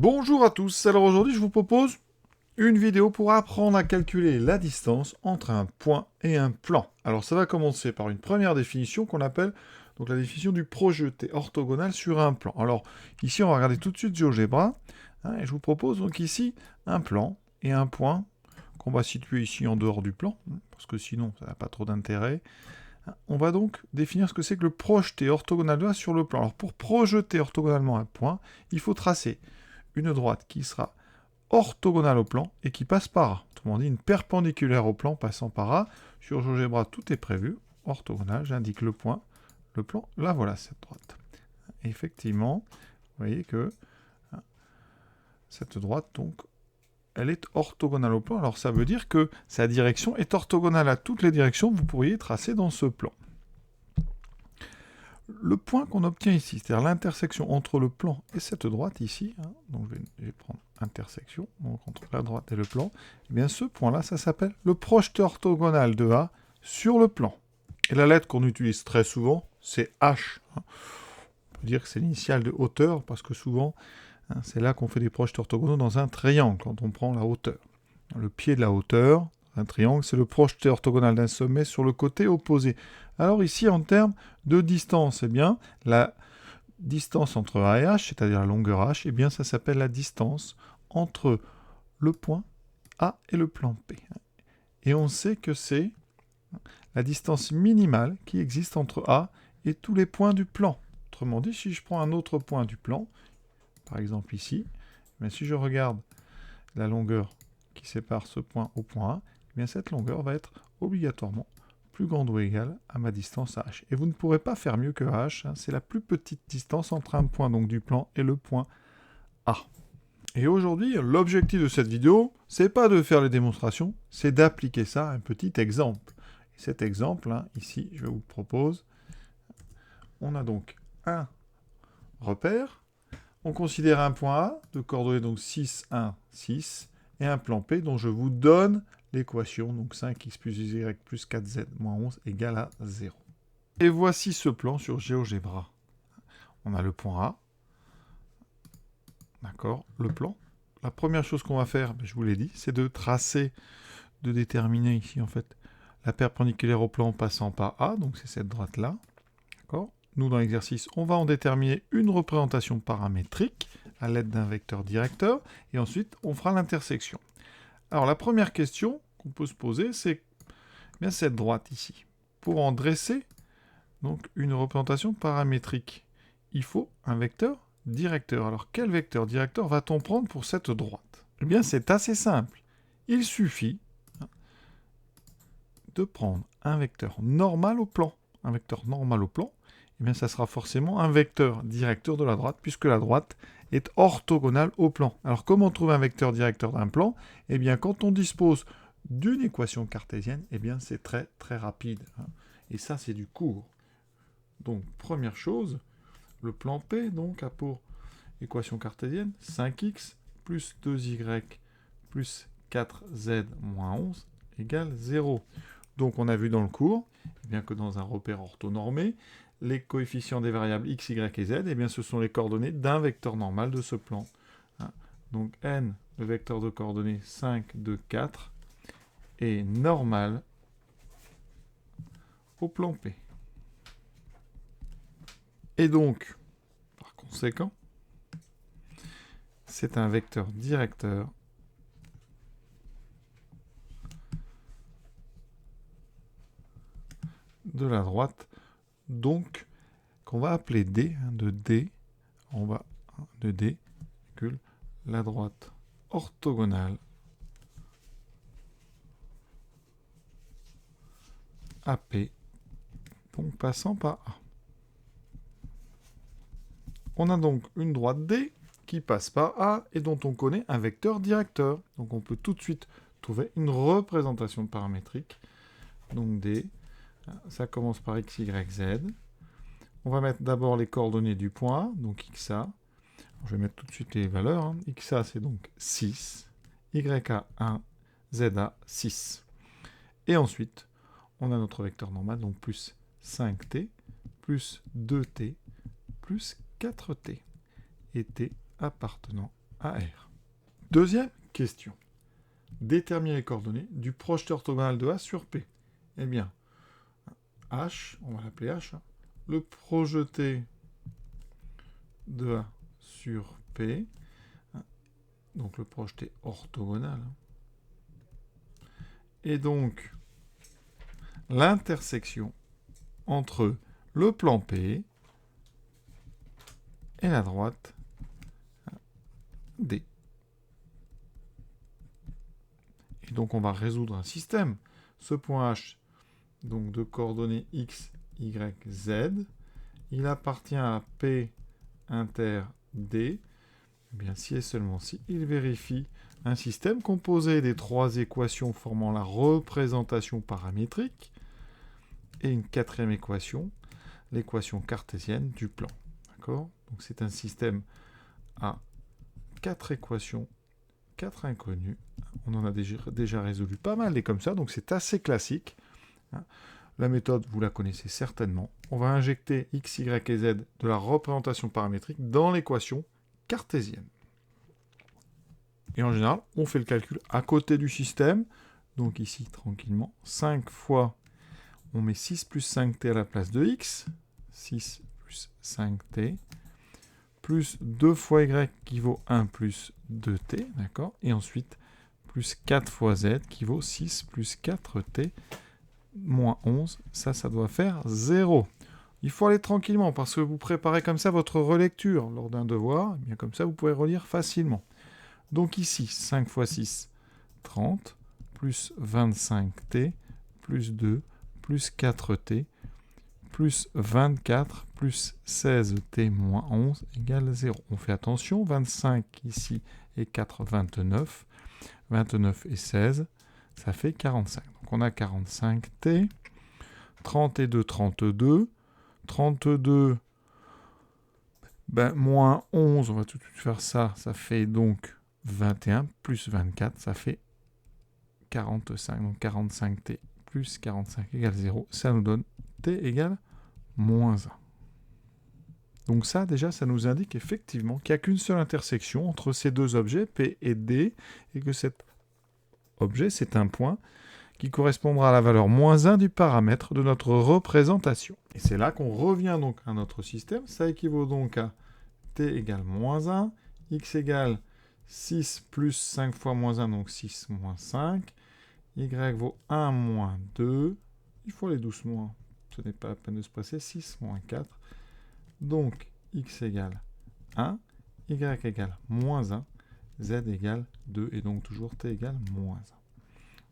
Bonjour à tous, alors aujourd'hui je vous propose une vidéo pour apprendre à calculer la distance entre un point et un plan. Alors ça va commencer par une première définition qu'on appelle donc la définition du projeté orthogonal sur un plan. Alors ici on va regarder tout de suite GeoGebra, et je vous propose donc ici un plan et un point qu'on va situer ici en dehors du plan, parce que sinon ça n'a pas trop d'intérêt. On va donc définir ce que c'est que le projeté orthogonal de A sur le plan. Alors pour projeter orthogonalement un point, il faut tracer une droite qui sera orthogonale au plan et qui passe par A. Autrement dit, une perpendiculaire au plan passant par A. Sur GeoGebra, tout est prévu. Orthogonal, j'indique le point, le plan. Là, voilà cette droite. Et effectivement, vous voyez que cette droite, donc, elle est orthogonale au plan. Alors, ça veut dire que sa direction est orthogonale à toutes les directions que vous pourriez tracer dans ce plan. Le point qu'on obtient ici, c'est-à-dire l'intersection entre le plan et cette droite ici, donc je vais prendre intersection, donc entre la droite et le plan, et bien ce point-là, ça s'appelle le projeté orthogonal de A sur le plan. Et la lettre qu'on utilise très souvent, c'est H. On peut dire que c'est l'initiale de hauteur, parce que souvent, c'est là qu'on fait des projetés orthogonaux dans un triangle, quand on prend la hauteur. Le pied de la hauteur, un triangle, c'est le projeté orthogonal d'un sommet sur le côté opposé. Alors ici, en termes de distance, eh bien, la distance entre A et H, c'est-à-dire la longueur H, eh bien, ça s'appelle la distance entre le point A et le plan P. Et on sait que c'est la distance minimale qui existe entre A et tous les points du plan. Autrement dit, si je prends un autre point du plan, par exemple ici, mais si je regarde la longueur qui sépare ce point au point A, eh bien cette longueur va être obligatoirement plus grande ou égale à ma distance H. Et vous ne pourrez pas faire mieux que H, c'est la plus petite distance entre un point donc du plan et le point A. Et aujourd'hui, l'objectif de cette vidéo, c'est pas de faire les démonstrations, c'est d'appliquer ça à un petit exemple. Et cet exemple, ici, je vous propose, on a donc un repère, on considère un point A, de coordonnées donc 6, 1, 6, et un plan P dont je vous donne l'équation, donc 5x plus y plus 4z moins 11 égale à 0. Et voici ce plan sur GeoGebra. On a le point A, d'accord, le plan. La première chose qu'on va faire, je vous l'ai dit, c'est de tracer, de déterminer ici en fait la perpendiculaire au plan passant par A, donc c'est cette droite-là, d'accord. Nous, dans l'exercice, on va en déterminer une représentation paramétrique à l'aide d'un vecteur directeur, et ensuite, on fera l'intersection. Alors, la première question qu'on peut se poser, c'est bien cette droite ici. Pour en dresser donc, une représentation paramétrique, il faut un vecteur directeur. Alors, quel vecteur directeur va-t-on prendre pour cette droite? Eh bien, c'est assez simple. Il suffit de prendre un vecteur normal au plan. Un vecteur normal au plan, eh bien, ça sera forcément un vecteur directeur de la droite, puisque la droite est orthogonale au plan. Alors, comment trouver un vecteur directeur d'un plan? Eh bien, quand on dispose d'une équation cartésienne, eh bien, c'est très, très rapide. Et ça, c'est du court. Donc, première chose, le plan P, donc, a pour équation cartésienne 5x plus 2y plus 4z moins 11 égale 0. Donc, on a vu dans le cours, eh bien que dans un repère orthonormé, les coefficients des variables x, y et z, eh bien, ce sont les coordonnées d'un vecteur normal de ce plan. Donc, n, le vecteur de coordonnées 5, 2, 4, est normal au plan P. Et donc, par conséquent, c'est un vecteur directeur de la droite, donc qu'on va appeler D, de D, on va de D, la droite orthogonale AP, donc passant par A. On a donc une droite D qui passe par A et dont on connaît un vecteur directeur. Donc on peut tout de suite trouver une représentation paramétrique. Donc D, ça commence par x, y, z. On va mettre d'abord les coordonnées du point A, donc xa. Je vais mettre tout de suite les valeurs. xa, c'est donc 6, ya 1, za 6. Et ensuite, on a notre vecteur normal, donc plus 5t, plus 2t, plus 4t, et t appartenant AR. Deuxième question. Déterminer les coordonnées du projeté orthogonal de A sur P. Eh bien, H, on va l'appeler H, le projeté de A sur P, donc le projeté orthogonal, et donc l'intersection entre le plan P et la droite D. Et donc on va résoudre un système. Ce point H, donc de coordonnées x, y, z, il appartient à P inter D. Eh bien, si et seulement si, il vérifie un système composé des trois équations formant la représentation paramétrique et une quatrième équation, l'équation cartésienne du plan. D'accord ? Donc c'est un système à 4 équations, 4 inconnues. On en a déjà résolu pas mal et comme ça, donc c'est assez classique. La méthode, vous la connaissez certainement. On va injecter x, y et z de la représentation paramétrique dans l'équation cartésienne. Et en général, on fait le calcul à côté du système. Donc ici, tranquillement, 5 fois, on met 6 plus 5t à la place de x. 6 plus 5t. Plus 2 fois y qui vaut 1 plus 2t. D'accord ? Et ensuite, plus 4 fois z qui vaut 6 plus 4t. Moins 11. Ça doit faire 0. Il faut aller tranquillement parce que vous préparez comme ça votre relecture lors d'un devoir. Et bien comme ça, vous pouvez relire facilement. Donc ici, 5 fois 6, 30, plus 25t, plus 2, plus 4t, plus 24, plus 16t, moins 11, égale 0. On fait attention, 25 ici et 4, 29. 29 et 16, ça fait 45. Donc on a 45t, 30 et 2, 32. 32, moins 11, on va tout de suite faire ça, ça fait donc 21 plus 24, ça fait 45. Donc 45t plus 45 égale 0. Ça nous donne t égale moins 1. Donc ça, déjà, ça nous indique effectivement qu'il n'y a qu'une seule intersection entre ces deux objets, P et D, et que cet objet, c'est un point qui correspondra à la valeur moins 1 du paramètre de notre représentation. Et c'est là qu'on revient donc à notre système. Ça équivaut donc à t égale moins 1, x égale 6 plus 5 fois moins 1, donc 6 moins 5. Y vaut 1 moins 2. Il faut aller doucement. Ce n'est pas la peine de se presser. 6 moins 4. Donc, x égale 1. Y égale moins 1. Z égale 2. Et donc, toujours t égale moins 1.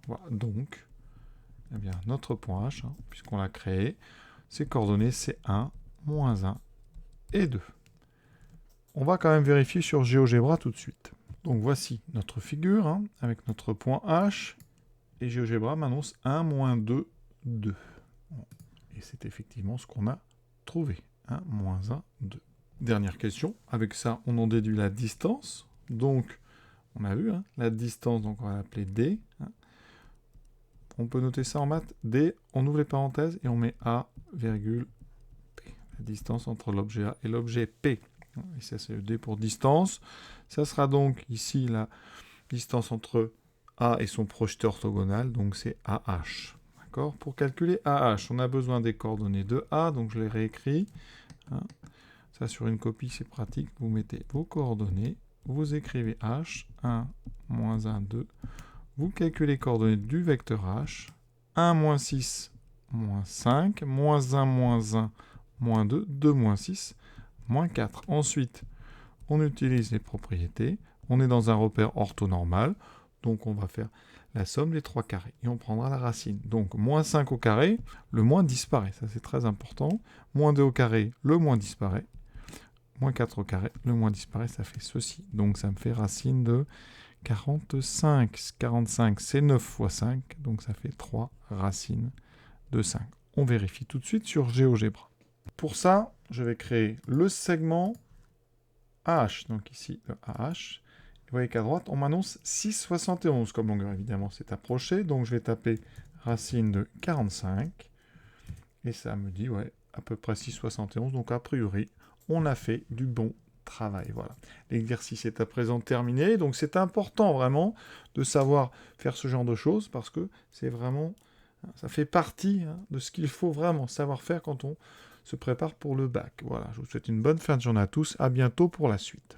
Voilà. Donc, eh bien, notre point H, puisqu'on l'a créé, ses coordonnées, c'est 1, moins 1 et 2. On va quand même vérifier sur GeoGebra tout de suite. Donc voici notre figure avec notre point H et GeoGebra m'annonce 1, moins 2, 2. Et c'est effectivement ce qu'on a trouvé. 1, moins 1, 2. Dernière question. Avec ça, on en déduit la distance. Donc, on a vu la distance, donc on va l'appeler D. On peut noter ça en maths. D, on ouvre les parenthèses et on met A, virgule, P. La distance entre l'objet A et l'objet P. Et ça, c'est le D pour distance. Ça sera donc ici la distance entre A et son projeté orthogonal. Donc c'est AH. D'accord ? Pour calculer AH, on a besoin des coordonnées de A. Donc je les réécris. Ça, sur une copie, c'est pratique. Vous mettez vos coordonnées. Vous écrivez H. 1, moins 1, 2. Vous calculez les coordonnées du vecteur H. 1, moins 6, moins 5. Moins 1, moins 1, moins 2. 2, moins 6. Moins 4. Ensuite, on utilise les propriétés. On est dans un repère orthonormal. Donc, on va faire la somme des 3 carrés. Et on prendra la racine. Donc, moins 5 au carré, le moins disparaît. Ça, c'est très important. Moins 2 au carré, le moins disparaît. Moins 4 au carré, le moins disparaît. Ça fait ceci. Donc, ça me fait racine de 45. 45, c'est 9 fois 5. Donc, ça fait 3 racines de 5. On vérifie tout de suite sur GeoGebra. Pour ça, je vais créer le segment AH. Donc ici, le AH. Vous voyez qu'à droite, on m'annonce 6,71 comme longueur. Évidemment, c'est approché. Donc, je vais taper racine de 45. Et ça me dit, ouais, à peu près 6,71. Donc, a priori, on a fait du bon travail. Voilà. L'exercice est à présent terminé. Donc c'est important vraiment de savoir faire ce genre de choses parce que c'est vraiment, ça fait partie de ce qu'il faut vraiment savoir faire quand on se prépare pour le bac. Voilà, je vous souhaite une bonne fin de journée à tous. À bientôt pour la suite.